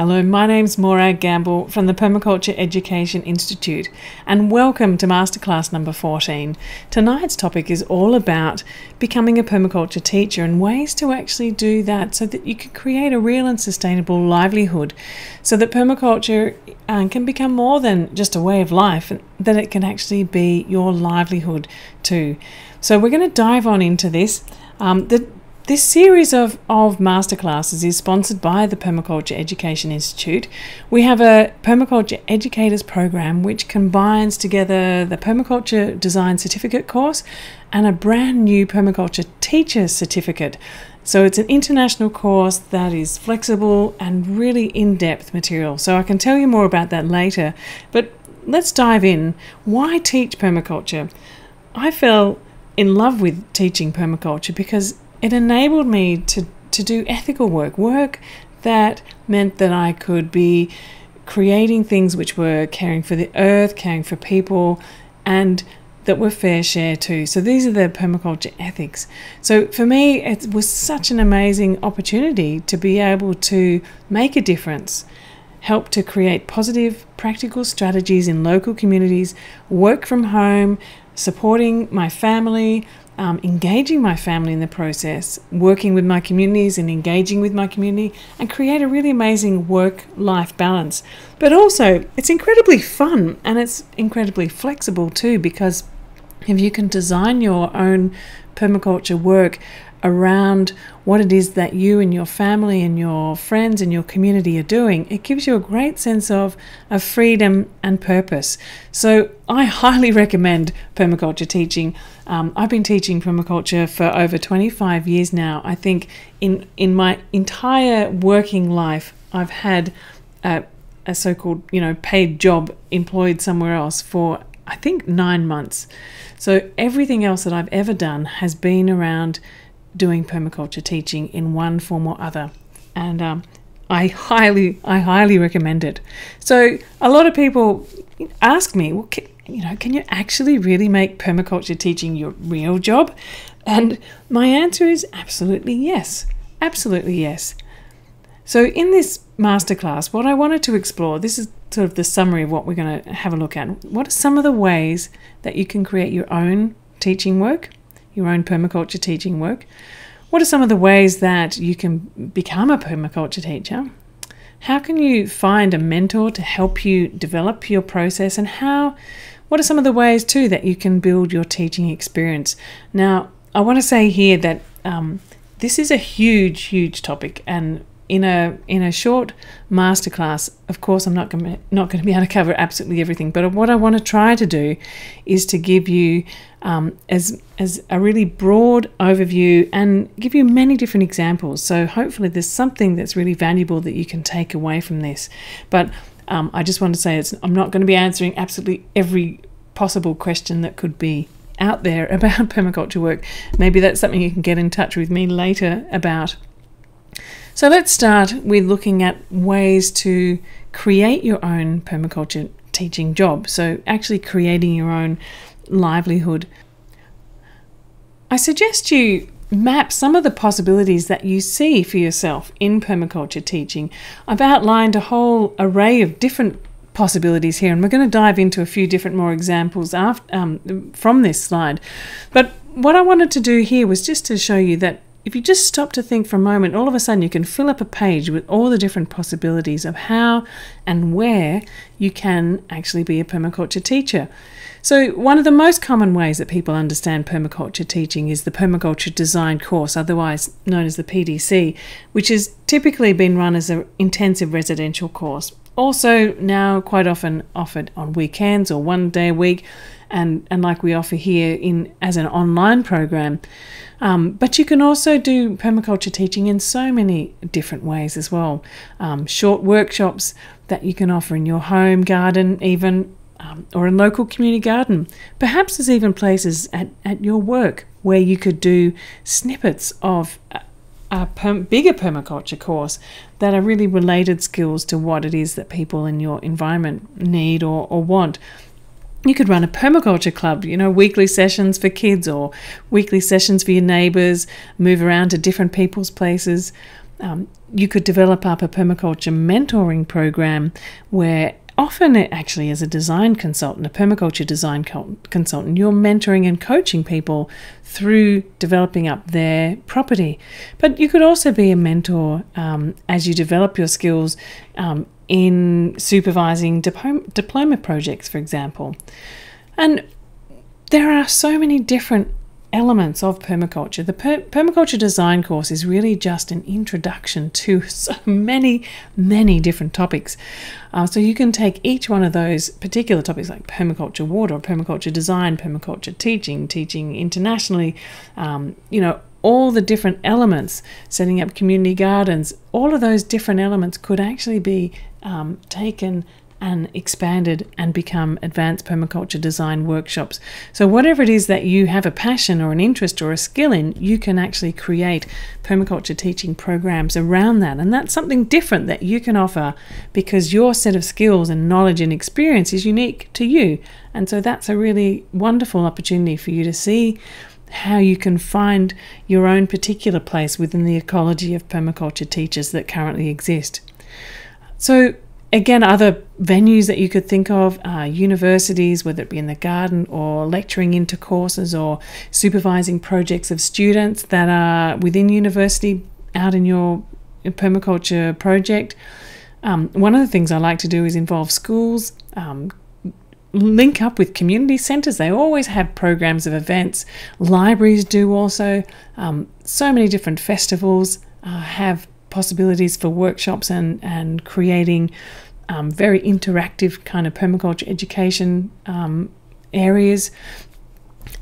Hello, my name's Morag Gamble from the Permaculture Education Institute, and welcome to Masterclass number 14. Tonight's topic is all about becoming a permaculture teacher and ways to actually do that so that you can create a real and sustainable livelihood, so that permaculture can become more than just a way of life, and that it can actually be your livelihood too. So we're going to dive on into this. This series of masterclasses is sponsored by the Permaculture Education Institute. We have a Permaculture Educators program which combines together the Permaculture Design Certificate course and a brand new Permaculture Teacher Certificate. So it's an international course that is flexible and really in-depth material. So I can tell you more about that later, but let's dive in. Why teach permaculture? I fell in love with teaching permaculture because it enabled me to do ethical work that meant that I could be creating things which were caring for the earth, caring for people, and that were fair share too. So these are the permaculture ethics. So for me, it was such an amazing opportunity to be able to make a difference, help to create positive, practical strategies in local communities, work from home, supporting my family, engaging my family in the process, working with my communities and engaging with my community, and create a really amazing work-life balance. But also, it's incredibly fun and it's incredibly flexible too, because if you can design your own permaculture work around what it is that you and your family and your friends and your community are doing, it gives you a great sense of freedom and purpose. So I highly recommend permaculture teaching. I've been teaching permaculture for over 25 years now. I think in my entire working life, I've had a so-called, paid job employed somewhere else for, I think, 9 months. So everything else that I've ever done has been around doing permaculture teaching in one form or other, and I highly recommend it. So a lot of people ask me, well, can you actually really make permaculture teaching your real job? And my answer is absolutely yes. So in this masterclass, what I wanted to explore, this is sort of the summary of what we're going to have a look at. What are some of the ways that you can create your own teaching work, your own permaculture teaching work? What are some of the ways that you can become a permaculture teacher? How can you find a mentor to help you develop your process? And what are some of the ways too that you can build your teaching experience? Now, I want to say here that this is a huge topic, and in a short masterclass, of course, I'm not going to be able to cover absolutely everything. But what I want to try to do is to give you as a really broad overview and give you many different examples. So hopefully there's something that's really valuable that you can take away from this. But I just want to say I'm not going to be answering absolutely every possible question that could be out there about permaculture work. Maybe that's something you can get in touch with me later about. So let's start with looking at ways to create your own permaculture teaching job. So actually creating your own livelihood. I suggest you map some of the possibilities that you see for yourself in permaculture teaching. I've outlined a whole array of different possibilities here, and we're going to dive into a few different more examples from this slide. But what I wanted to do here was just to show you that if you just stop to think for a moment, all of a sudden you can fill up a page with all the different possibilities of how and where you can actually be a permaculture teacher. So one of the most common ways that people understand permaculture teaching is the Permaculture Design course, otherwise known as the PDC, which has typically been run as an intensive residential course. Also now quite often offered on weekends or 1 day a week, and like we offer here as an online program. But you can also do permaculture teaching in so many different ways as well. Short workshops that you can offer in your home garden even, or a local community garden. Perhaps there's even places at your work where you could do snippets of a bigger permaculture course that are really related skills to what it is that people in your environment need or want. You could run a permaculture club, weekly sessions for kids or weekly sessions for your neighbours, move around to different people's places. You could develop up a permaculture mentoring program where often it actually as a design consultant, a permaculture design consultant, you're mentoring and coaching people through developing up their property. But you could also be a mentor as you develop your skills in supervising diploma projects, for example. And there are so many different elements of permaculture. The permaculture design course is really just an introduction to so many different topics. So you can take each one of those particular topics like permaculture water, or permaculture design, permaculture teaching internationally, all the different elements, setting up community gardens, all of those different elements could actually be taken and expanded and become advanced permaculture design workshops. So whatever it is that you have a passion or an interest or a skill in, you can actually create permaculture teaching programs around that. And that's something different that you can offer because your set of skills and knowledge and experience is unique to you. And so that's a really wonderful opportunity for you to see how you can find your own particular place within the ecology of permaculture teachers that currently exist. So again, other venues that you could think of are universities, whether it be in the garden or lecturing into courses or supervising projects of students that are within university out in your permaculture project. One of the things I like to do is involve schools, link up with community centres. They always have programs of events. Libraries do also. So many different festivals have possibilities for workshops and creating very interactive kind of permaculture education areas.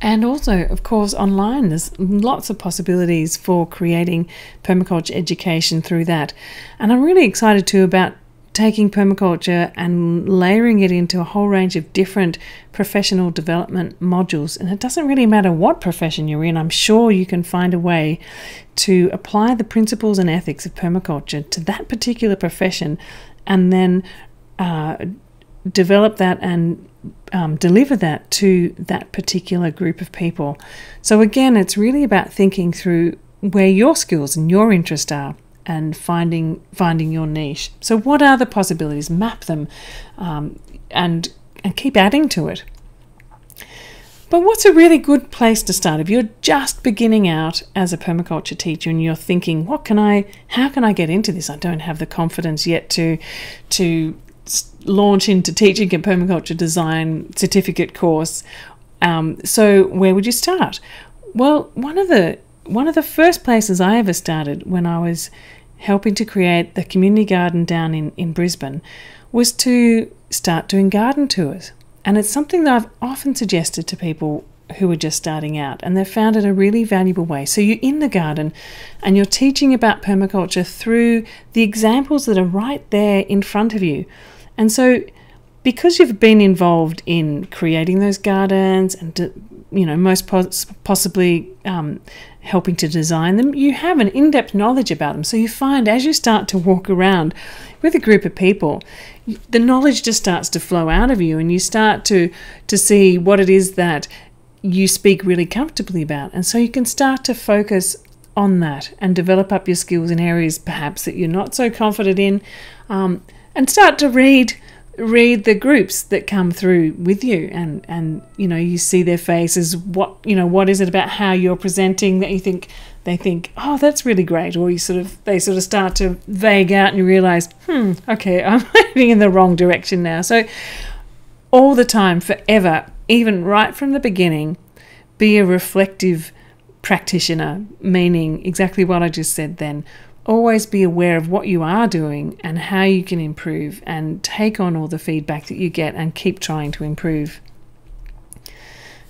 And also, of course, online, there's lots of possibilities for creating permaculture education through that. And I'm really excited too about taking permaculture and layering it into a whole range of different professional development modules. And it doesn't really matter what profession you're in. I'm sure you can find a way to apply the principles and ethics of permaculture to that particular profession and then develop that and deliver that to that particular group of people. So again, it's really about thinking through where your skills and your interests are and finding your niche. So what are the possibilities? Map them and keep adding to it. But what's a really good place to start? If you're just beginning out as a permaculture teacher and you're thinking, how can I get into this? I don't have the confidence yet to launch into teaching a permaculture design certificate course. So where would you start? Well, one of the first places I ever started when I was helping to create the community garden down in Brisbane was to start doing garden tours. And it's something that I've often suggested to people who are just starting out, and they've found it a really valuable way. So you're in the garden and you're teaching about permaculture through the examples that are right there in front of you. And so because you've been involved in creating those gardens and most possibly helping to design them, you have an in-depth knowledge about them. So you find as you start to walk around with a group of people, the knowledge just starts to flow out of you, and you start to see what it is that you speak really comfortably about. And so you can start to focus on that and develop up your skills in areas perhaps that you're not so confident in, and start to read the groups that come through with you, and you see their faces. What is it about how you're presenting that they think, oh, that's really great, or they sort of start to vague out and you realize, okay, I'm heading in the wrong direction now. So all the time, forever, even right from the beginning, be a reflective practitioner, meaning exactly what I just said then. Always be aware of what you are doing and how you can improve, and take on all the feedback that you get and keep trying to improve.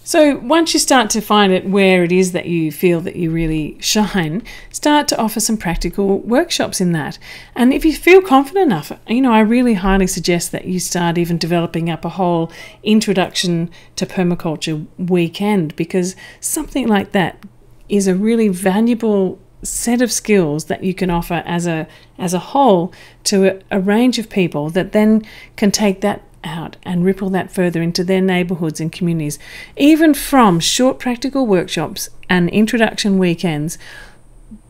So once you start to find it where it is that you feel that you really shine, start to offer some practical workshops in that. And if you feel confident enough, I really highly suggest that you start even developing up a whole introduction to permaculture weekend, because something like that is a really valuable set of skills that you can offer as a whole to a range of people that then can take that out and ripple that further into their neighbourhoods and communities. Even from short practical workshops and introduction weekends,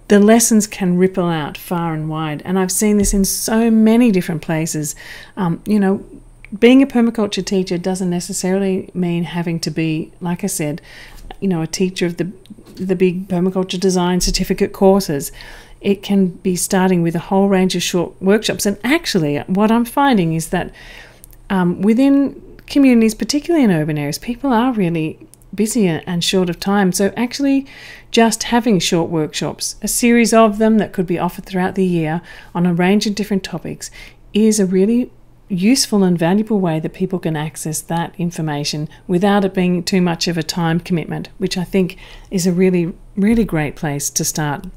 the lessons can ripple out far and wide. And I've seen this in so many different places. Being a permaculture teacher doesn't necessarily mean having to be, like I said, a teacher of the big permaculture design certificate courses. It can be starting with a whole range of short workshops. And actually, what I'm finding is that within communities, particularly in urban areas, people are really busy and short of time. So actually just having short workshops, a series of them that could be offered throughout the year on a range of different topics, is a really useful and valuable way that people can access that information without it being too much of a time commitment, which I think is a really, really great place to start.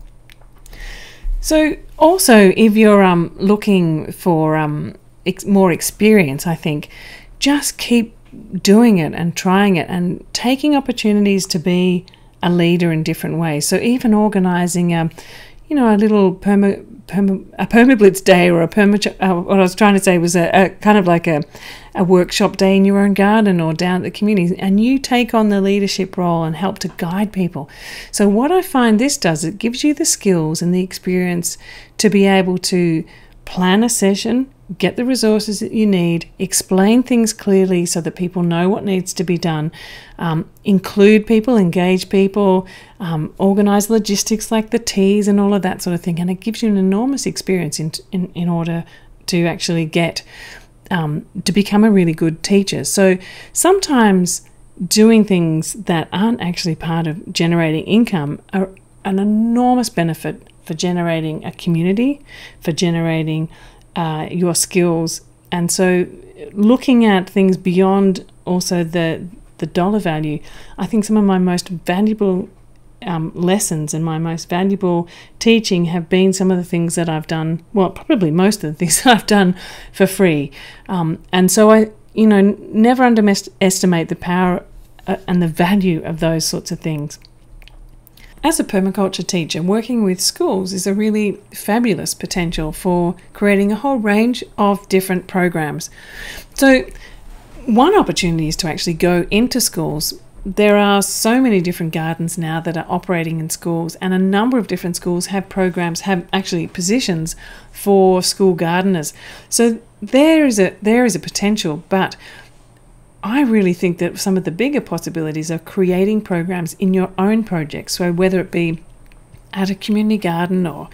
So also, if you're looking for more experience, I think just keep doing it and trying it and taking opportunities to be a leader in different ways. So even organising a little permablitz day, or what I was trying to say was a kind of like a workshop day in your own garden or down at the community, and you take on the leadership role and help to guide people. So what I find this does, it gives you the skills and the experience to be able to plan a session, get the resources that you need, explain things clearly so that people know what needs to be done, include people, engage people, organise logistics like the teas and all of that sort of thing. And it gives you an enormous experience in order to actually get to become a really good teacher. So sometimes doing things that aren't actually part of generating income are an enormous benefit for generating a community, for generating your skills. And so looking at things beyond also the dollar value, I think some of my most valuable lessons and my most valuable teaching have been some of the things that I've done, well, probably most of the things that I've done for free. And so I never underestimate the power and the value of those sorts of things. As a permaculture teacher, working with schools is a really fabulous potential for creating a whole range of different programs. So one opportunity is to actually go into schools. There are so many different gardens now that are operating in schools, and a number of different schools have programs, have actually positions for school gardeners. So there is a potential, but I really think that some of the bigger possibilities are creating programs in your own projects. So whether it be at a community garden, or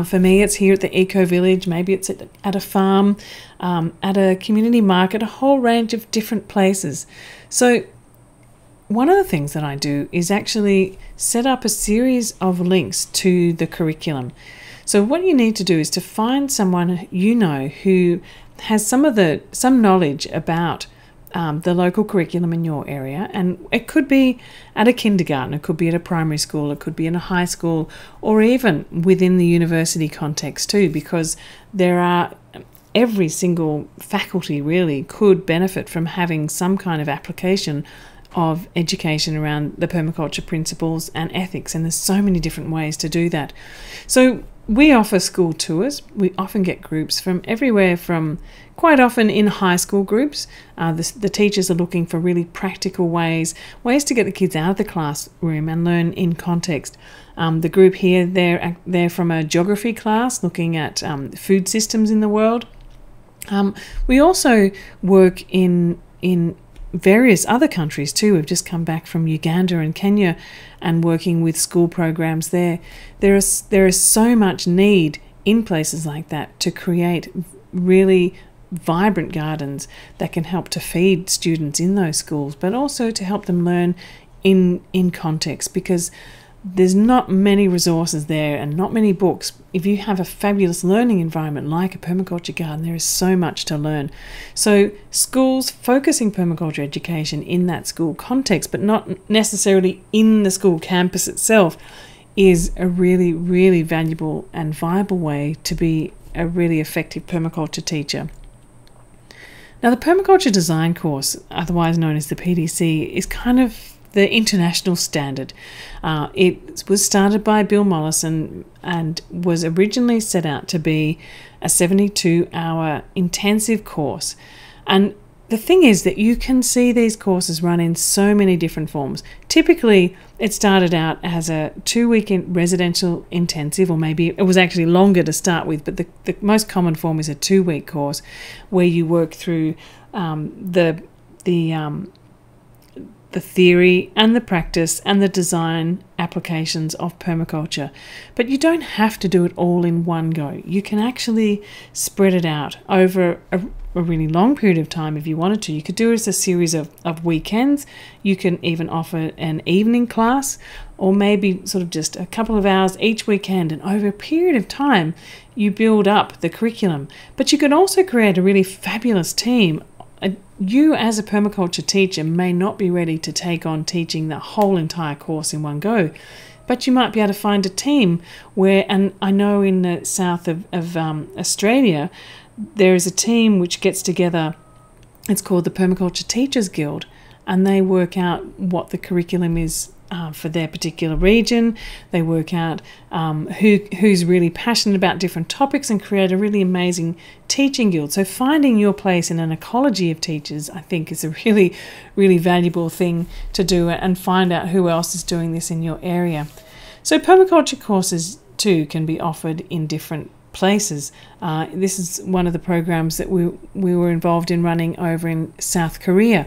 for me it's here at the Eco Village, maybe it's at a farm, at a community market, a whole range of different places. So one of the things that I do is actually set up a series of links to the curriculum. So what you need to do is to find someone who has some knowledge about the local curriculum in your area, and it could be at a kindergarten, it could be at a primary school, it could be in a high school, or even within the university context too, because every single faculty really could benefit from having some kind of application of education around the permaculture principles and ethics, and there's so many different ways to do that. So we offer school tours. We often get groups from everywhere, from quite often in high school groups. The teachers are looking for really practical ways to get the kids out of the classroom and learn in context. The group here, they're from a geography class looking at food systems in the world. We also work in various other countries too. We've just come back from Uganda and Kenya and working with school programs there. There is so much need in places like that to create really vibrant gardens that can help to feed students in those schools, but also to help them learn in context, because there's not many resources there and not many books. If you have a fabulous learning environment like a permaculture garden, there is so much to learn. So schools focusing permaculture education in that school context, but not necessarily in the school campus itself, is a really, really valuable and viable way to be a really effective permaculture teacher. Now, the permaculture design course, otherwise known as the PDC, is kind of the international standard. It was started by Bill Mollison and was originally set out to be a 72-hour intensive course. And the thing is that you can see these courses run in so many different forms. Typically, it started out as a 2-week residential intensive, or maybe it was actually longer to start with, but the most common form is a 2-week course where you work through the theory and the practice and the design applications of permaculture. But you don't have to do it all in one go. You can actually spread it out over a really long period of time if you wanted to. You could do it as a series of weekends. You can even offer an evening class, or maybe sort of just a couple of hours each weekend, and over a period of time you build up the curriculum. But you can also create a really fabulous team. You as a permaculture teacher may not be ready to take on teaching the whole entire course in one go, but you might be able to find a team where, and I know in the south of Australia, there is a team which gets together. It's called the Permaculture Teachers Guild, and they work out what the curriculum is for their particular region. They work out who's really passionate about different topics and create a really amazing teaching guild. So finding your place in an ecology of teachers, I think, is a really, really valuable thing to do, and find out who else is doing this in your area. So permaculture courses too can be offered in different places. This is one of the programs that we were involved in running over in South Korea.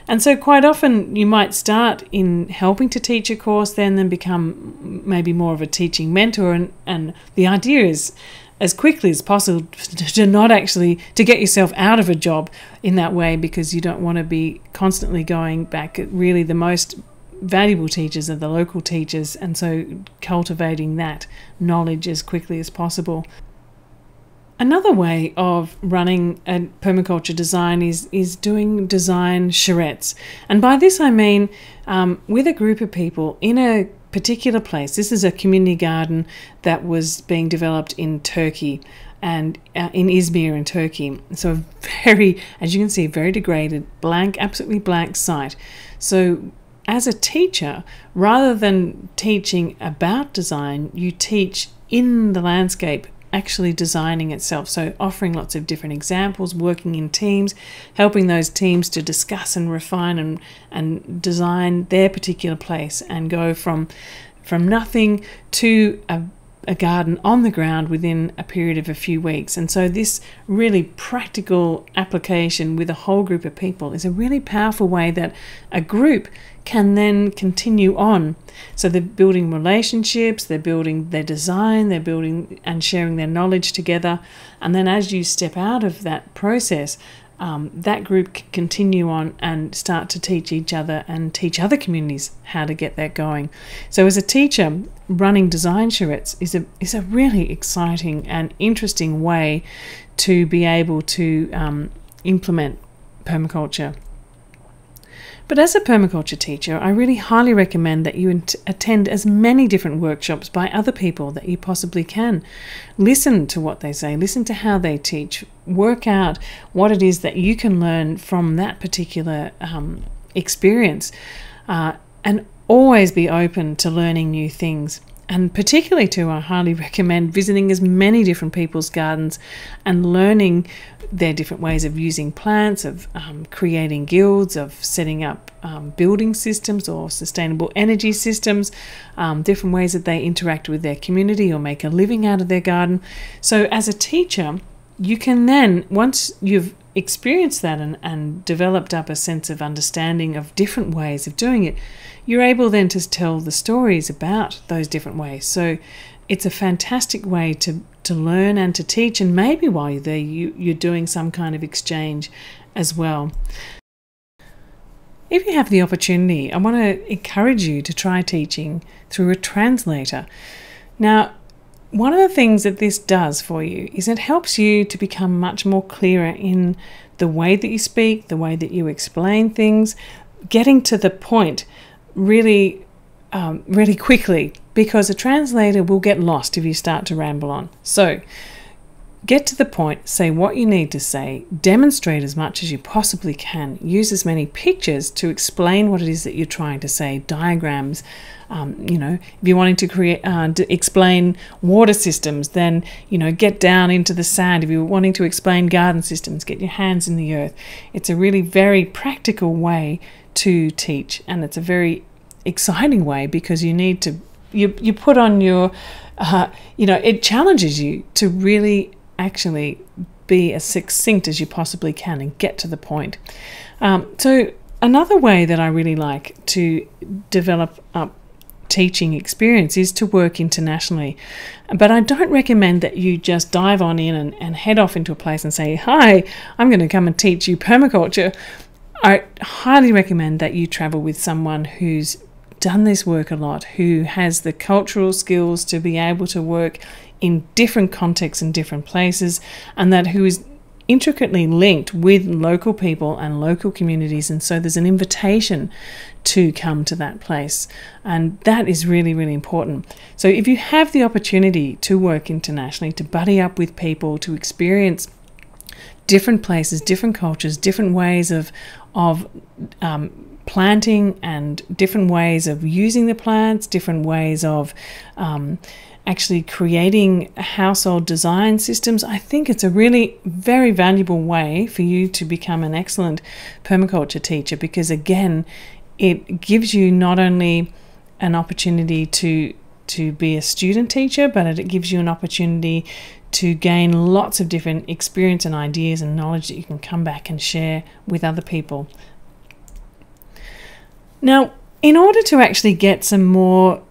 And so quite often you might start in helping to teach a course, then become maybe more of a teaching mentor, and the idea is as quickly as possible to not actually to get yourself out of a job in that way, because you don't want to be constantly going back. Really the most valuable teachers are the local teachers, and so cultivating that knowledge as quickly as possible. Another way of running a permaculture design is doing design charrettes. And by this I mean with a group of people in a particular place. This is a community garden that was being developed in Turkey, and in Izmir in Turkey. So a very, as you can see, very degraded, blank, absolutely blank site. So as a teacher, rather than teaching about design, you teach in the landscape, actually designing itself. So offering lots of different examples, working in teams, helping those teams to discuss and refine and design their particular place, and go from nothing to a garden on the ground within a period of a few weeks. And so this really practical application with a whole group of people is a really powerful way that a group can then continue on. So they're building relationships, they're building their design, they're building and sharing their knowledge together. And then as you step out of that process, that group can continue on and start to teach each other and teach other communities how to get that going. So as a teacher, running design charrettes is a really exciting and interesting way to be able to implement permaculture. But as a permaculture teacher, I really highly recommend that you attend as many different workshops by other people that you possibly can. Listen to what they say, listen to how they teach, work out what it is that you can learn from that particular experience, and always be open to learning new things. And particularly too, I highly recommend visiting as many different people's gardens and learning their different ways of using plants, of creating guilds, of setting up building systems or sustainable energy systems, different ways that they interact with their community or make a living out of their garden. So as a teacher, you can then, once you've experienced that and developed up a sense of understanding of different ways of doing it, you're able then to tell the stories about those different ways. So it's a fantastic way to learn and to teach, and maybe while you're there you're doing some kind of exchange as well. If you have the opportunity, I want to encourage you to try teaching through a translator. Now, one of the things that this does for you is it helps you to become much more clearer in the way that you speak, the way that you explain things, getting to the point really quickly, because a translator will get lost if you start to ramble on. So get to the point, say what you need to say, demonstrate as much as you possibly can, use as many pictures to explain what it is that you're trying to say, diagrams. If you're wanting to explain water systems, then, get down into the sand. If you're wanting to explain garden systems, get your hands in the earth. It's a really very practical way to teach, and it's a very exciting way because you need to, you put on your, it challenges you to really actually be as succinct as you possibly can and get to the point. So another way that I really like to develop up teaching experience is to work internationally. But I don't recommend that you just dive on in and head off into a place and say, hi, I'm going to come and teach you permaculture. I highly recommend that you travel with someone who's done this work a lot, who has the cultural skills to be able to work in different contexts and different places, and that who is intricately linked with local people and local communities. And so there's an invitation to come to that place, and that is really, really important. So if you have the opportunity to work internationally, to buddy up with people, to experience different places, different cultures, different ways of planting, and different ways of using the plants, different ways of actually creating household design systems, I think it's a really very valuable way for you to become an excellent permaculture teacher, because again, it gives you not only an opportunity to be a student teacher, but it gives you an opportunity to gain lots of different experience and ideas and knowledge that you can come back and share with other people. Now, in order to actually get some more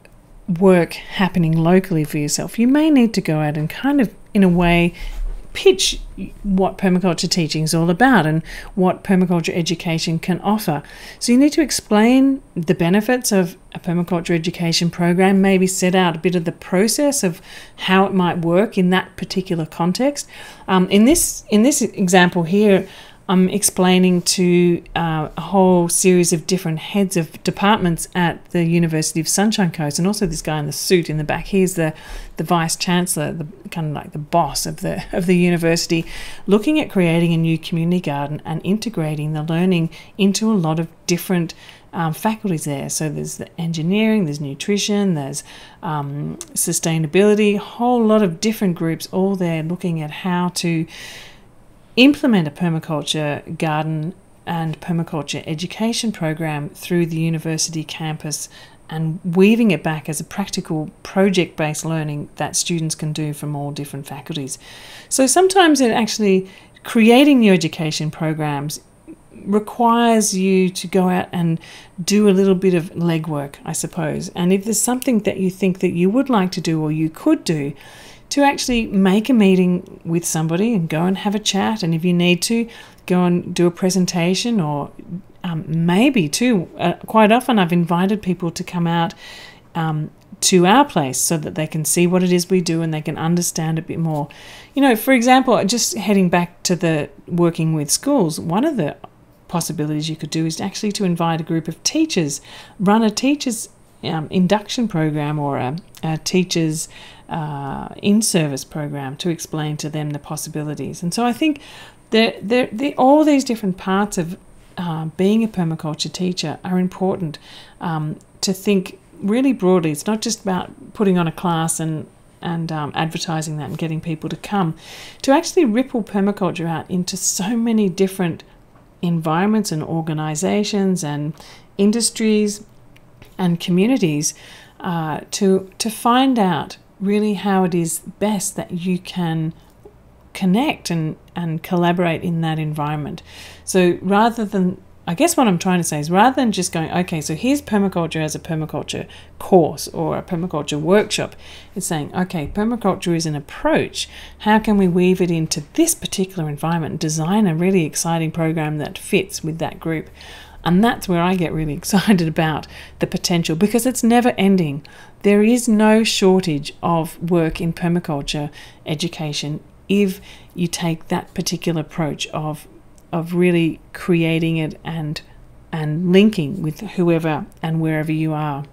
work happening locally for yourself, you may need to go out and kind of, in a way, pitch what permaculture teaching is all about and what permaculture education can offer. So you need to explain the benefits of a permaculture education program, maybe set out a bit of the process of how it might work in that particular context. In this example here, I'm explaining to a whole series of different heads of departments at the University of Sunshine Coast, and also this guy in the suit in the back. He's the vice chancellor, kind of like the boss of the university, looking at creating a new community garden and integrating the learning into a lot of different faculties there. So there's the engineering, there's nutrition, there's sustainability, a whole lot of different groups all there looking at how to implement a permaculture garden and permaculture education program through the university campus, and weaving it back as a practical project-based learning that students can do from all different faculties. So sometimes it actually, creating new education programs requires you to go out and do a little bit of legwork, I suppose. And if there's something that you think that you would like to do or you could do, to actually make a meeting with somebody and go and have a chat, and if you need to, go and do a presentation, or maybe too, quite often I've invited people to come out to our place so that they can see what it is we do and they can understand a bit more. For example, just heading back to the working with schools, one of the possibilities you could do is actually to invite a group of teachers, run a teachers induction program or a teachers in-service program to explain to them the possibilities. And so I think all these different parts of being a permaculture teacher are important to think really broadly. It's not just about putting on a class and advertising that and getting people to come. To actually ripple permaculture out into so many different environments and organisations and industries and communities, to find out really how it is best that you can connect and collaborate in that environment. So rather than, I guess what I'm trying to say is, rather than just going, okay, so here's permaculture as a permaculture course or a permaculture workshop, it's saying, okay, permaculture is an approach. How can we weave it into this particular environment and design a really exciting program that fits with that group? And that's where I get really excited about the potential, because it's never ending. There is no shortage of work in permaculture education if you take that particular approach of really creating it and linking with whoever and wherever you are.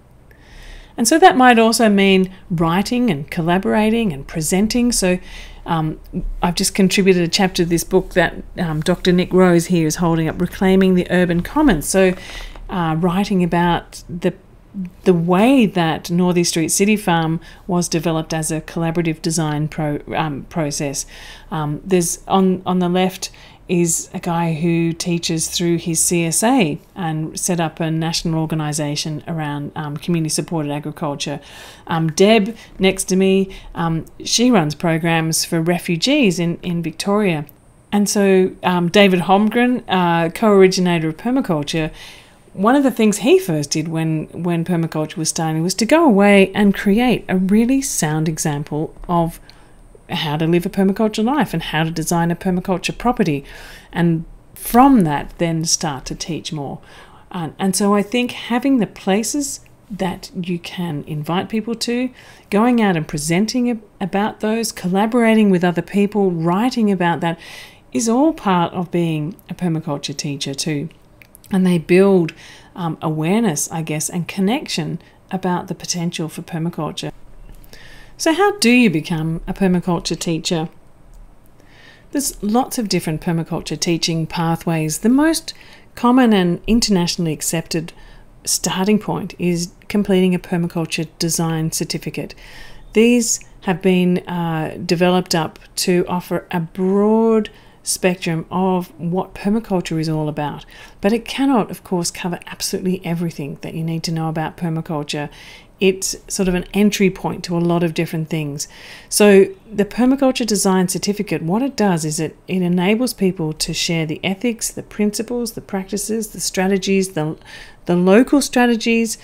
And so that might also mean writing and collaborating and presenting. So I've just contributed a chapter to this book that Dr. Nick Rose here is holding up, Reclaiming the Urban Commons. So writing about the way that Northeast Street City Farm was developed as a collaborative design process. There's on the left is a guy who teaches through his CSA and set up a national organisation around community-supported agriculture. Deb, next to me, she runs programs for refugees in Victoria. And so David Holmgren, co-originator of Permaculture, one of the things he first did when Permaculture was starting was to go away and create a really sound example of how to live a permaculture life and how to design a permaculture property, and from that then start to teach more. And so I think having the places that you can invite people to, going out and presenting about those, collaborating with other people, writing about that, is all part of being a permaculture teacher too. And they build awareness, I guess, and connection about the potential for permaculture. So how do you become a permaculture teacher? There's lots of different permaculture teaching pathways. The most common and internationally accepted starting point is completing a permaculture design certificate. These have been developed up to offer a broad spectrum of what permaculture is all about, but it cannot, of course, cover absolutely everything that you need to know about permaculture. It's sort of an entry point to a lot of different things. So the Permaculture Design Certificate, what it does is it enables people to share the ethics, the principles, the practices, the strategies, the local strategies,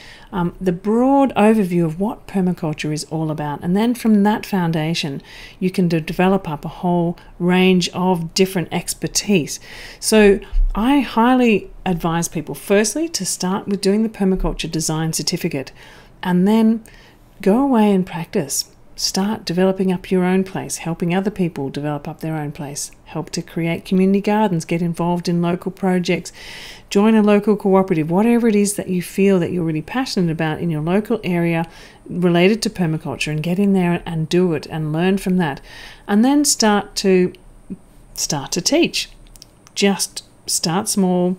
the broad overview of what permaculture is all about. And then from that foundation, you can develop up a whole range of different expertise. So I highly advise people, firstly, to start with doing the Permaculture Design Certificate, and then go away and practice. Start developing up your own place, helping other people develop up their own place, help to create community gardens, get involved in local projects, join a local cooperative, whatever it is that you feel that you're really passionate about in your local area related to permaculture, and get in there and do it and learn from that. And then start to teach. Just start small,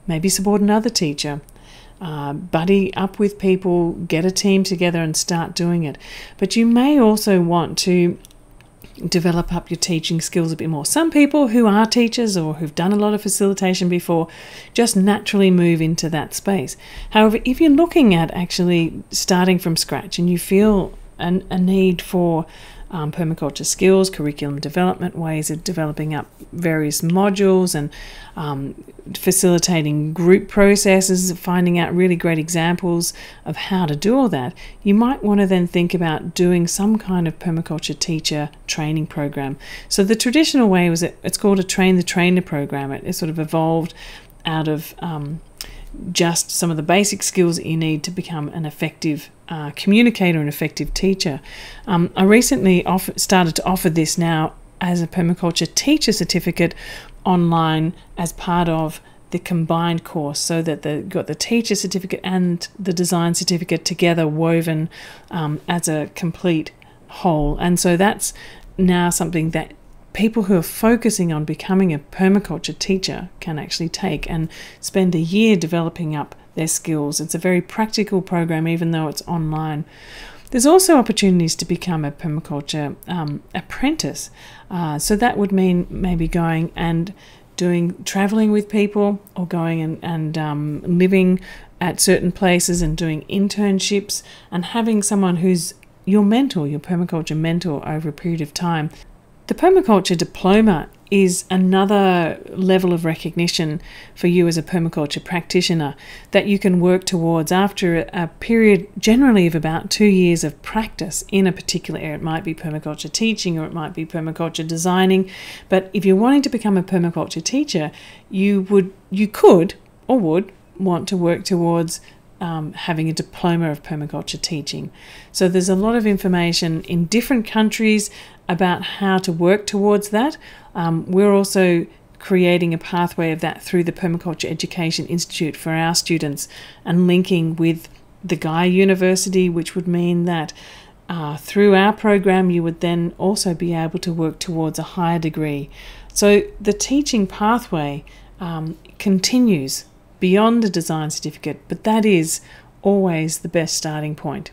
maybe support another teacher. Buddy up with people, get a team together and start doing it. But you may also want to develop up your teaching skills a bit more. Some people who are teachers or who've done a lot of facilitation before just naturally move into that space. However, if you're looking at actually starting from scratch and you feel a need for permaculture skills, curriculum development, ways of developing up various modules and facilitating group processes, finding out really great examples of how to do all that, you might want to then think about doing some kind of permaculture teacher training program. So the traditional way was it's called a train the trainer program. It sort of evolved out of just some of the basic skills that you need to become an effective communicator and effective teacher. I recently started to offer this now as a permaculture teacher certificate online as part of the combined course, so that you've got the teacher certificate and the design certificate together woven as a complete whole. And so that's now something that people who are focusing on becoming a permaculture teacher can actually take and spend a year developing up their skills. It's a very practical program, even though it's online. There's also opportunities to become a permaculture apprentice. So that would mean maybe going and traveling with people, or going and living at certain places and doing internships, and having someone who's your mentor, your permaculture mentor, over a period of time. The permaculture diploma is another level of recognition for you as a permaculture practitioner that you can work towards after a period generally of about 2 years of practice in a particular area. It might be permaculture teaching, or it might be permaculture designing. But if you're wanting to become a permaculture teacher, you could or would want to work towards having a diploma of permaculture teaching. So there's a lot of information in different countries about how to work towards that. We're also creating a pathway of that through the Permaculture Education Institute for our students, and linking with the Gaia University, which would mean that through our program you would then also be able to work towards a higher degree. So the teaching pathway continues beyond a design certificate, but that is always the best starting point.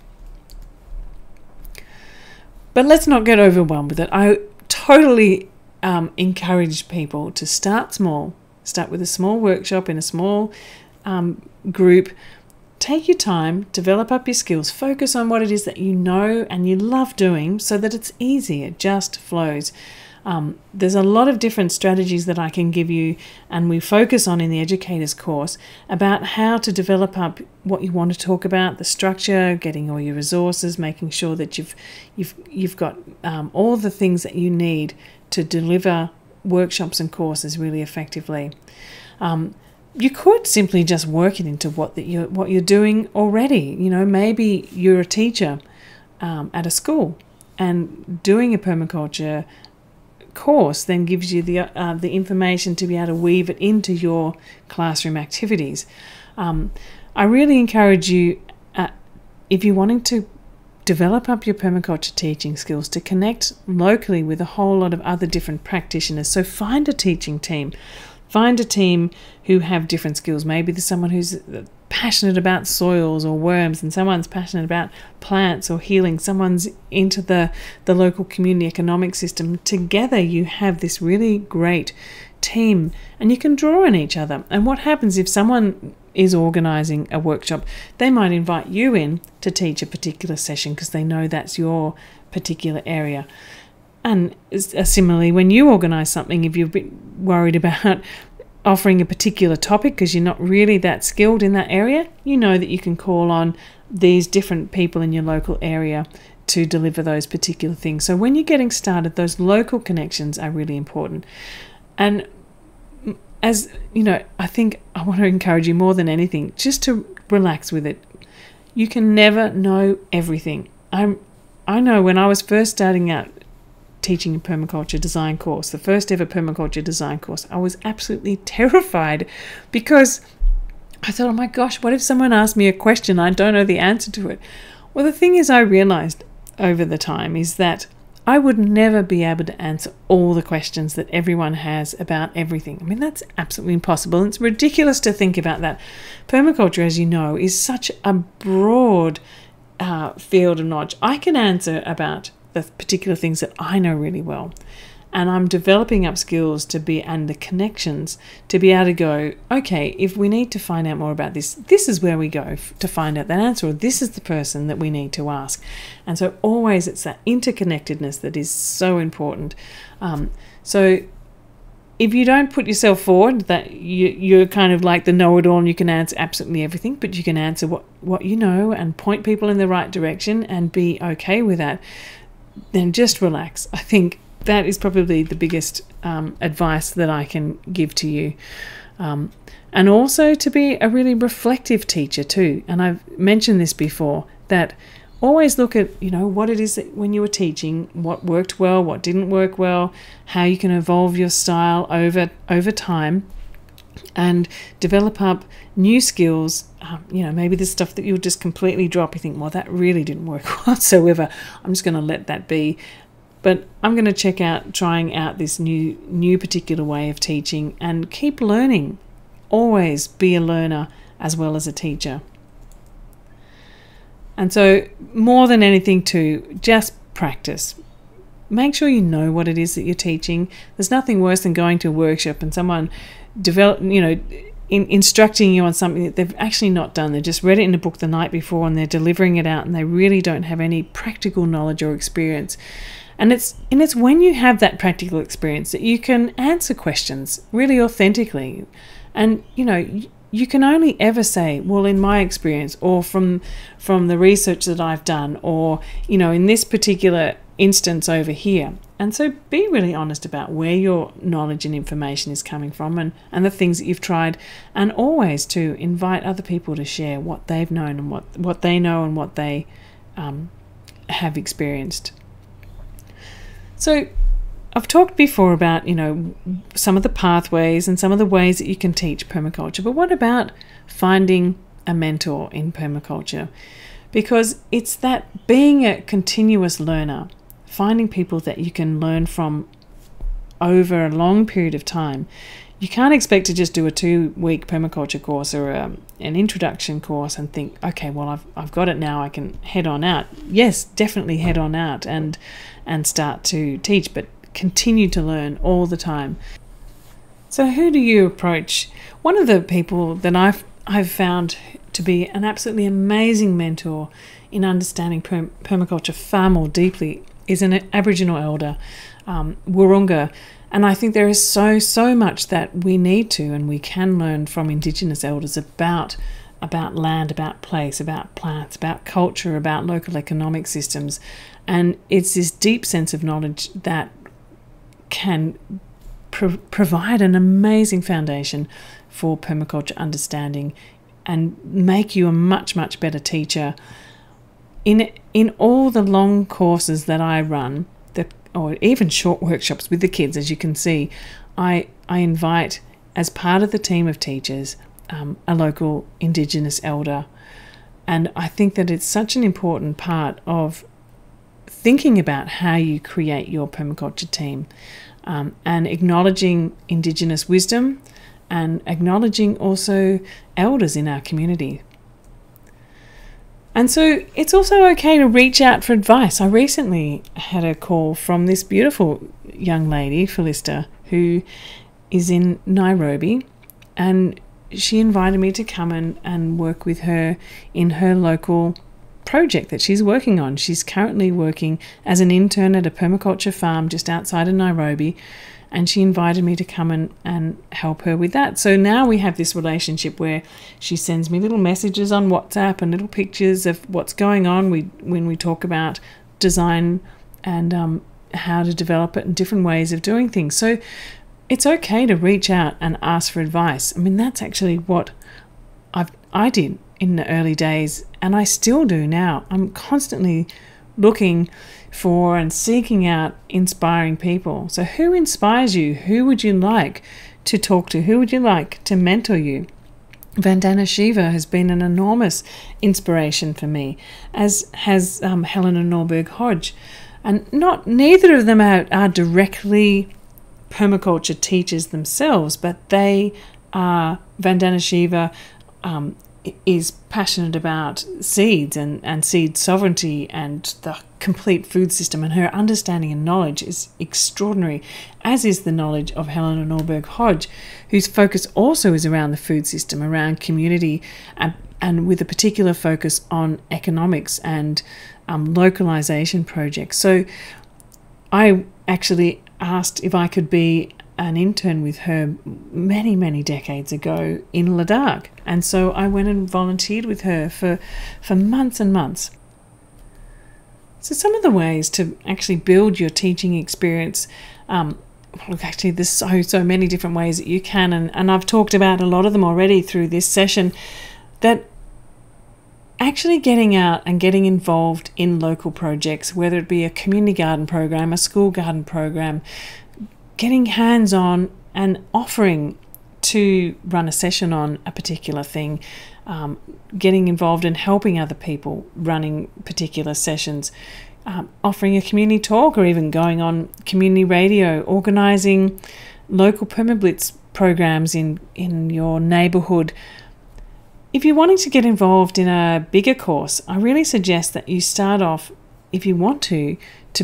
But let's not get overwhelmed with it. I totally encourage people to start small. Start with a small workshop in a small group. Take your time, develop up your skills, focus on what it is that you know and you love doing so that it's easy, it just flows. There's a lot of different strategies that I can give you, and we focus on in the educators course about how to develop up what you want to talk about, the structure, getting all your resources, making sure that you've got all the things that you need to deliver workshops and courses really effectively. You could simply just work it into what you're doing already. You know, maybe you're a teacher at a school, and doing a permaculture course then gives you the information to be able to weave it into your classroom activities. I really encourage you, if you're wanting to develop up your permaculture teaching skills, to connect locally with a whole lot of other different practitioners. So find a teaching team. Find a team who have different skills. Maybe there's someone who's passionate about soils or worms, and someone's passionate about plants or healing. Someone's into the local community economic system. Together you have this really great team, and you can draw on each other. And what happens if someone is organising a workshop, they might invite you in to teach a particular session because they know that's your particular area. And similarly, when you organise something, if you're a bit worried about offering a particular topic because you're not really that skilled in that area, you know that you can call on these different people in your local area to deliver those particular things. So when you're getting started, those local connections are really important. And as you know, I think I want to encourage you more than anything just to relax with it. You can never know everything. I know when I was first starting out teaching a permaculture design course, the first ever permaculture design course, I was absolutely terrified because I thought, oh my gosh, what if someone asked me a question, I don't know the answer to it? Well, the thing is, I realized over the time is that I would never be able to answer all the questions that everyone has about everything. I mean, that's absolutely impossible. It's ridiculous to think about that. Permaculture, as you know, is such a broad field of knowledge. I can answer about the particular things that I know really well, and I'm developing up skills and the connections to be able to go, okay, if we need to find out more about this, this is where we go to find out that answer, or this is the person that we need to ask. And so always it's that interconnectedness that is so important. So if you don't put yourself forward that you're kind of like the know-it-all and you can answer absolutely everything, but you can answer what you know and point people in the right direction and be okay with that, then just relax. I think that is probably the biggest advice that I can give to you. And also to be a really reflective teacher too. And I've mentioned this before, that always look at, you know, what it is that when you were teaching, what worked well, what didn't work well, how you can evolve your style over time and develop up new skills. You know, maybe the stuff that you'll just completely drop, you think, well, that really didn't work whatsoever, I'm just going to let that be. But I'm going to trying out this new particular way of teaching, and keep learning. Always be a learner as well as a teacher. And so more than anything too, just practice. Make sure you know what it is that you're teaching. There's nothing worse than going to a workshop and someone instructing you on something that they've actually not done. They just read it in a book the night before and they're delivering it out, and they really don't have any practical knowledge or experience. And it's when you have that practical experience that you can answer questions really authentically. And, you know, you can only ever say, well, in my experience, or from the research that I've done, or, you know, in this particular instance over here. And so be really honest about where your knowledge and information is coming from, and the things that you've tried, and always to invite other people to share what they've known and what they know and what they have experienced. So I've talked before about, you know, some of the pathways and some of the ways that you can teach permaculture, but what about finding a mentor in permaculture, because it's that being a continuous learner, finding people that you can learn from over a long period of time. You can't expect to just do a 2-week permaculture course or an introduction course and think, okay, well, I've got it now, I can head on out. Yes, definitely head on out and start to teach, but continue to learn all the time. So who do you approach? One of the people that I've found to be an absolutely amazing mentor in understanding permaculture far more deeply is an Aboriginal elder, Wurrunga. And I think there is so much that we need to and we can learn from Indigenous elders about land, about place, about plants, about culture, about local economic systems. And it's this deep sense of knowledge that can provide an amazing foundation for permaculture understanding and make you a much better teacher. In all the long courses that I run, or even short workshops with the kids, as you can see, I invite, as part of the team of teachers, a local Indigenous elder. And I think that it's such an important part of thinking about how you create your permaculture team, and acknowledging Indigenous wisdom and acknowledging also elders in our community. And so it's also okay to reach out for advice. I recently had a call from this beautiful young lady, Felista, who is in Nairobi, and she invited me to come and work with her in her local project that she's working on. She's currently working as an intern at a permaculture farm just outside of Nairobi, and she invited me to come and help her with that. So now we have this relationship where she sends me little messages on WhatsApp and little pictures of what's going on when we talk about design and how to develop it and different ways of doing things. So it's okay to reach out and ask for advice. I mean, that's actually what I did in the early days, and I still do now. I'm constantly looking for and seeking out inspiring people. So who inspires you? Who would you like to talk to? Who would you like to mentor you? Vandana Shiva has been an enormous inspiration for me, as has Helena Norberg Hodge. And neither of them are directly permaculture teachers themselves, but they are, Vandana Shiva is passionate about seeds and seed sovereignty and the complete food system, and her understanding and knowledge is extraordinary, as is the knowledge of Helena Norberg Hodge, whose focus also is around the food system, around community, and with a particular focus on economics and localization projects. So I actually asked if I could be an intern with her many decades ago in Ladakh, and so I went and volunteered with her for months and months. So some of the ways to actually build your teaching experience, look, actually there's so many different ways that you can, and I've talked about a lot of them already through this session, that actually getting out and getting involved in local projects, whether it be a community garden program, a school garden program, getting hands-on and offering to run a session on a particular thing, getting involved in helping other people running particular sessions, offering a community talk, or even going on community radio, organising local permablitz programs in your neighbourhood. If you're wanting to get involved in a bigger course, I really suggest that you start off, if you want to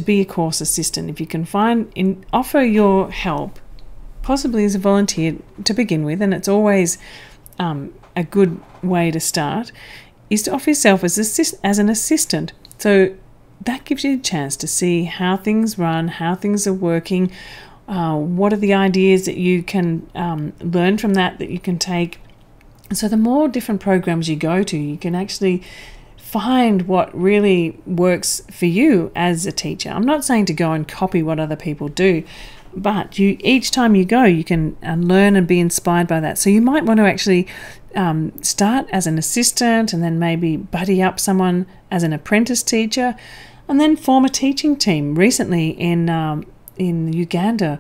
be a course assistant. If you can offer your help, possibly as a volunteer to begin with, and it's always a good way to start, is to offer yourself as an assistant. So that gives you a chance to see how things run, how things are working, what are the ideas that you can learn from that you can take. So the more different programs you go to, you can actually find what really works for you as a teacher. I'm not saying to go and copy what other people do, but each time you go, you can learn and be inspired by that. So you might want to actually start as an assistant, and then maybe buddy up someone as an apprentice teacher, and then form a teaching team. Recently in Uganda,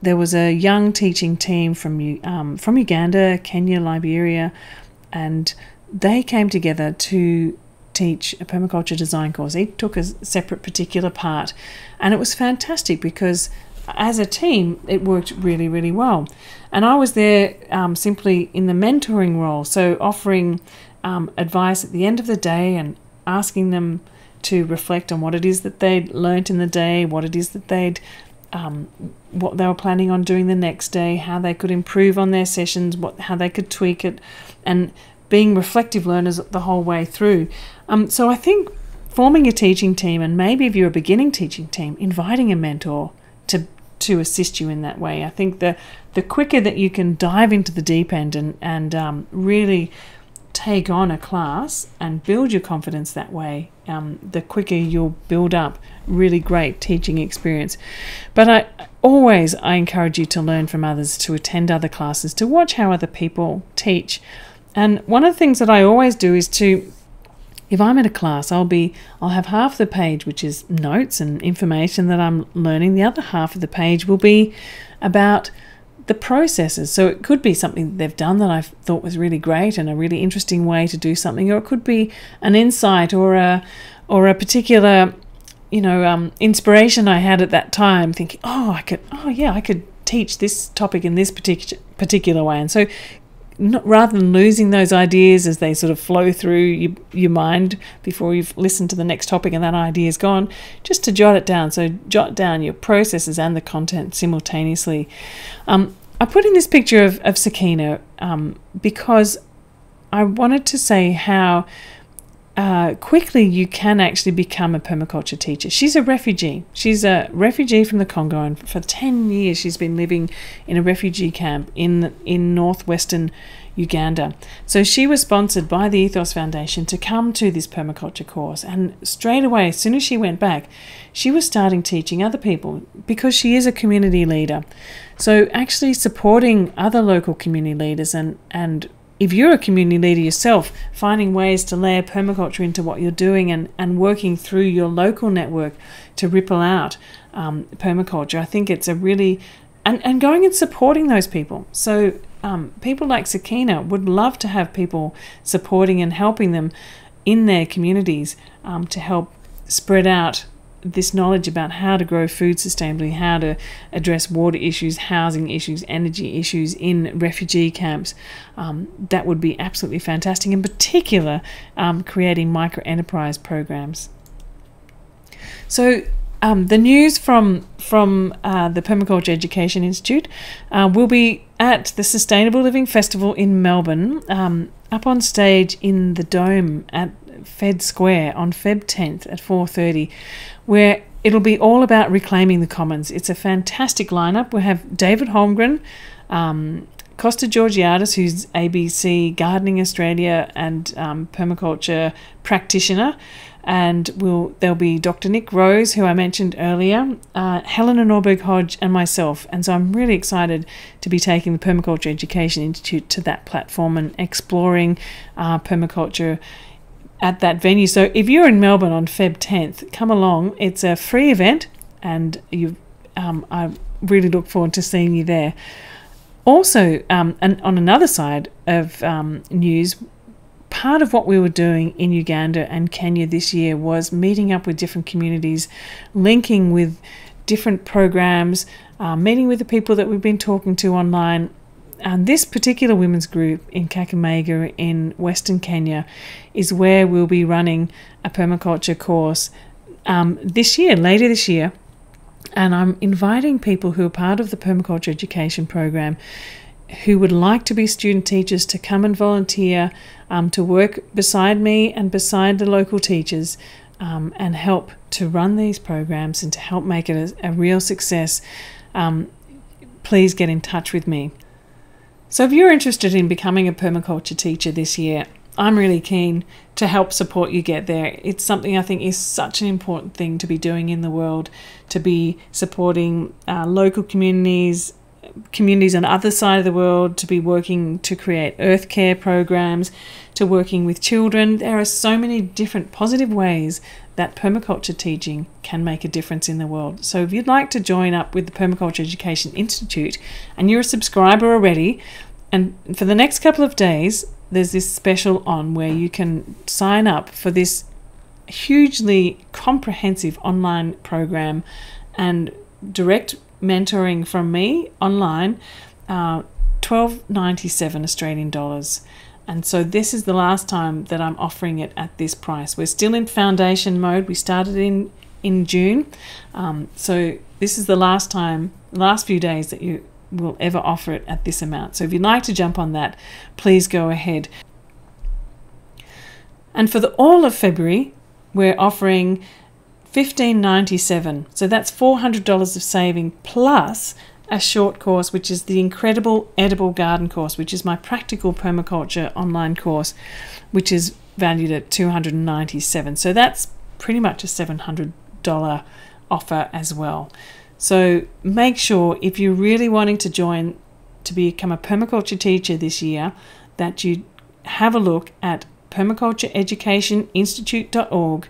there was a young teaching team from Uganda, Kenya, Liberia, and they came together to teach a permaculture design course. Each took a separate particular part, and it was fantastic because as a team it worked really, really well. And I was there simply in the mentoring role, so offering advice at the end of the day and asking them to reflect on what it is that they'd learnt in the day, what it is that what they were planning on doing the next day, how they could improve on their sessions, how they could tweak it, and being reflective learners the whole way through. So I think forming a teaching team, and maybe if you're a beginning teaching team, inviting a mentor to assist you in that way. I think the quicker that you can dive into the deep end and really take on a class and build your confidence that way, the quicker you'll build up really great teaching experience. But I encourage you to learn from others, to attend other classes, to watch how other people teach. And one of the things that I always do is if I'm at a class, I'll have half the page which is notes and information that I'm learning. The other half of the page will be about the processes. So it could be something that they've done that I thought was really great and a really interesting way to do something, or it could be an insight or a particular inspiration I had at that time, thinking, I could teach this topic in this particular way. And so rather than losing those ideas as they sort of flow through your mind before you've listened to the next topic and that idea is gone, just to jot it down. So jot down your processes and the content simultaneously. I put in this picture of Sakina because I wanted to say how quickly you can actually become a permaculture teacher. She's a refugee. She's a refugee from the Congo, and for 10 years she's been living in a refugee camp in northwestern Uganda. So she was sponsored by the Ethos Foundation to come to this permaculture course, and straight away, as soon as she went back, she was starting teaching other people because she is a community leader. So actually supporting other local community leaders, and if you're a community leader yourself, finding ways to layer permaculture into what you're doing and working through your local network to ripple out permaculture, I think it's a really... And going and supporting those people. So people like Sakina would love to have people supporting and helping them in their communities to help spread out this knowledge about how to grow food sustainably, how to address water issues, housing issues, energy issues in refugee camps. That would be absolutely fantastic. In particular, creating micro-enterprise programs. So the news from the Permaculture Education Institute will be at the Sustainable Living Festival in Melbourne, up on stage in the Dome at Fed Square on Feb 10th at 4:30, where it'll be all about reclaiming the commons. It's a fantastic lineup. We have David Holmgren, Costa Georgiadis, who's ABC Gardening Australia and permaculture practitioner, and there'll be Dr. Nick Rose, who I mentioned earlier, Helena Norberg-Hodge, and myself. And so I'm really excited to be taking the Permaculture Education Institute to that platform and exploring permaculture at that venue. So if you're in Melbourne on Feb 10th, come along. It's a free event, and I really look forward to seeing you there. Also, and on another side of news, part of what we were doing in Uganda and Kenya this year was meeting up with different communities, linking with different programs, meeting with the people that we've been talking to online. And this particular women's group in Kakamega in Western Kenya is where we'll be running a permaculture course later this year. And I'm inviting people who are part of the permaculture education program who would like to be student teachers to come and volunteer, to work beside me and beside the local teachers, and help to run these programs and to help make it a real success. Please get in touch with me. So if you're interested in becoming a permaculture teacher this year, I'm really keen to help support you get there. It's something I think is such an important thing to be doing in the world, to be supporting local communities on the other side of the world, to be working to create earth care programs, to working with children. There are so many different positive ways that permaculture teaching can make a difference in the world. So if you'd like to join up with the Permaculture Education Institute and you're a subscriber already, and for the next couple of days, there's this special on where you can sign up for this hugely comprehensive online program and direct mentoring from me online, $12.97 Australian dollars. And so this is the last time that I'm offering it at this price. We're still in foundation mode. We started in June. So this is the last few days that you will ever offer it at this amount. So if you'd like to jump on that, please go ahead. And for all of February, we're offering $15.97. So that's $400 of saving plus a short course, which is the incredible edible garden course, which is my practical permaculture online course, which is valued at $297. So that's pretty much a $700 offer as well. So make sure, if you're really wanting to join to become a permaculture teacher this year, that you have a look at permacultureeducationinstitute.org.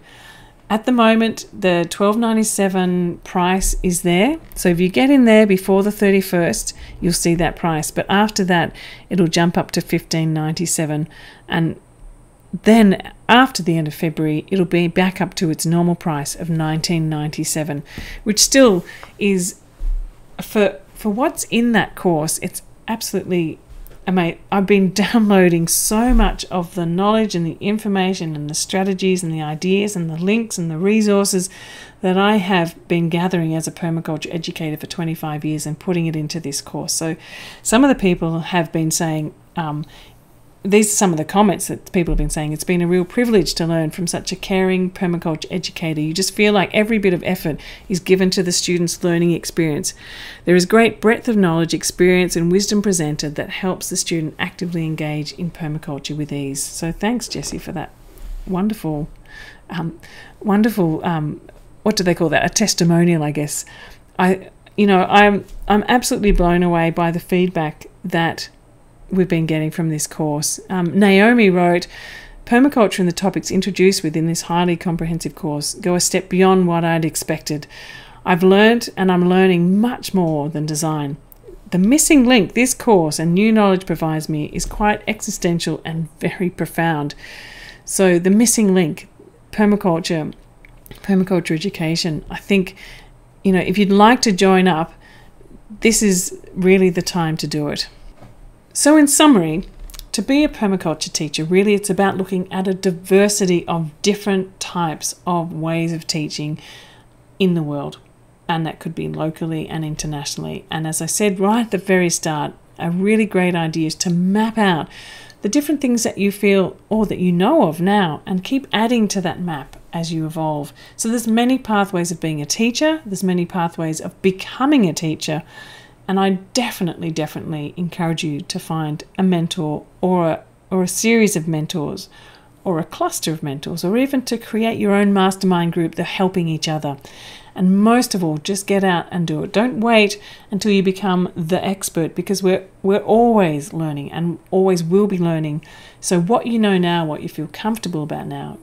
At the moment, the $12.97 price is there. So if you get in there before the 31st, you'll see that price. But after that, it'll jump up to $15.97. And then after the end of February, it'll be back up to its normal price of $19.97, which still is, for what's in that course, it's absolutely amazing. I've been downloading so much of the knowledge and the information and the strategies and the ideas and the links and the resources that I have been gathering as a permaculture educator for 25 years and putting it into this course. So some of the people have been saying, these are some of the comments that people have been saying, it's been a real privilege to learn from such a caring permaculture educator. You just feel like every bit of effort is given to the students' learning experience. There is great breadth of knowledge, experience and wisdom presented that helps the student actively engage in permaculture with ease. So thanks, Jessie, for that wonderful, what do they call that? A testimonial, I guess. I'm absolutely blown away by the feedback that we've been getting from this course. Naomi wrote, permaculture and the topics introduced within this highly comprehensive course go a step beyond what I'd expected. I've learned and I'm learning much more than design. The missing link this course and new knowledge provides me is quite existential and very profound. So the missing link, permaculture education, I think, if you'd like to join up, this is really the time to do it. So in summary, to be a permaculture teacher, really it's about looking at a diversity of different types of ways of teaching in the world. And that could be locally and internationally. And as I said right at the very start, a really great idea is to map out the different things that you feel or that you know of now and keep adding to that map as you evolve. So there's many pathways of being a teacher. There's many pathways of becoming a teacher. And I definitely encourage you to find a mentor or a series of mentors or a cluster of mentors, or even to create your own mastermind group that's helping each other. And most of all, just get out and do it. Don't wait until you become the expert, because we're always learning and always will be learning. So what you know now, what you feel comfortable about now,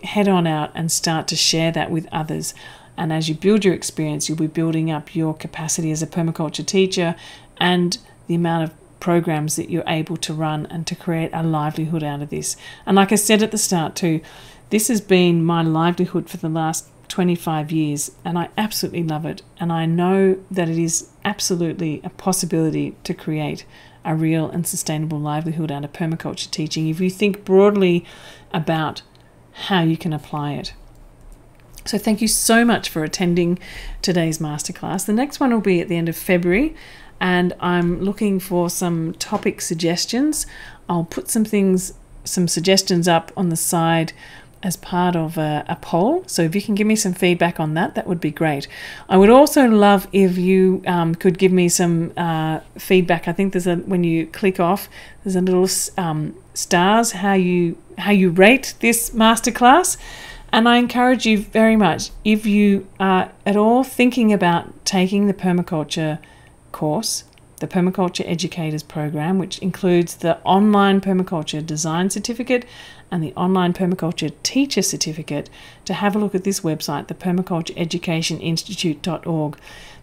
head on out and start to share that with others. And as you build your experience, you'll be building up your capacity as a permaculture teacher and the amount of programs that you're able to run and to create a livelihood out of this. And like I said at the start too, this has been my livelihood for the last 25 years and I absolutely love it. And I know that it is absolutely a possibility to create a real and sustainable livelihood out of permaculture teaching if you think broadly about how you can apply it. So thank you so much for attending today's masterclass. The next one will be at the end of February, and I'm looking for some topic suggestions. I'll put some suggestions up on the side as part of a poll. So if you can give me some feedback on that, that would be great. I would also love if you could give me some feedback. I think when you click off, there's a little stars, how you rate this masterclass. And I encourage you very much, if you are at all thinking about taking the permaculture course, the Permaculture Educators Program, which includes the online Permaculture Design Certificate and the online Permaculture Teacher Certificate, to have a look at this website, the permacultureeducationinstitute.org.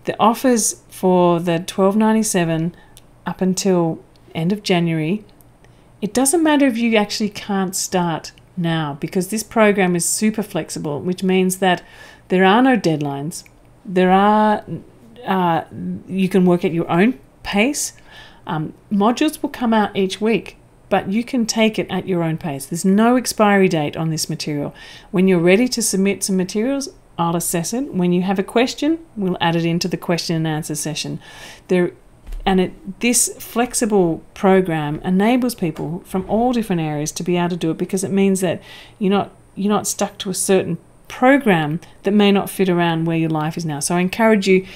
The offers for the $12.97 up until end of January It doesn't matter if you actually can't start now, because this program is super flexible, which means that there are no deadlines. You can work at your own pace. Modules will come out each week, but you can take it at your own pace. There's no expiry date on this material. When you're ready to submit some materials, I'll assess it. When you have a question, we'll add it into the question and answer session. This flexible program enables people from all different areas to be able to do it, because it means that you're not stuck to a certain program that may not fit around where your life is now. So I encourage you,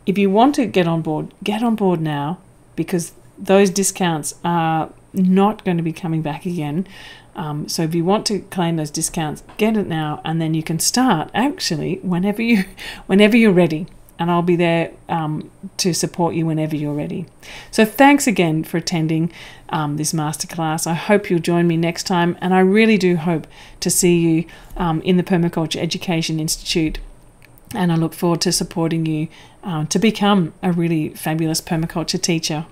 if you want to get on board now, because those discounts are not going to be coming back again. So if you want to claim those discounts, get it now, and then you can start actually whenever you're ready. And I'll be there to support you whenever you're ready. So thanks again for attending this masterclass. I hope you'll join me next time, and I really do hope to see you in the Permaculture Education Institute. And I look forward to supporting you to become a really fabulous permaculture teacher.